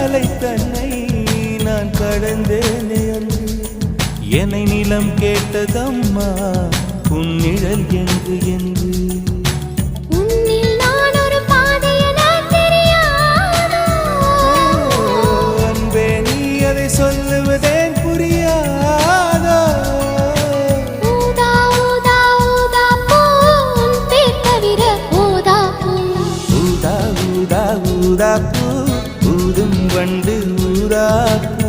அலை தன்னை நான் கடந்தேனே அன்று என்னை நிலம் கேட்டதம்மா உன் நிழல் என்று என்று அன்பே நீ அதை சொல்லுவதேன் புரியாதோ ஊதா ஊதா ஊதா பூ ஊதும் வண்டு ஊதா பூ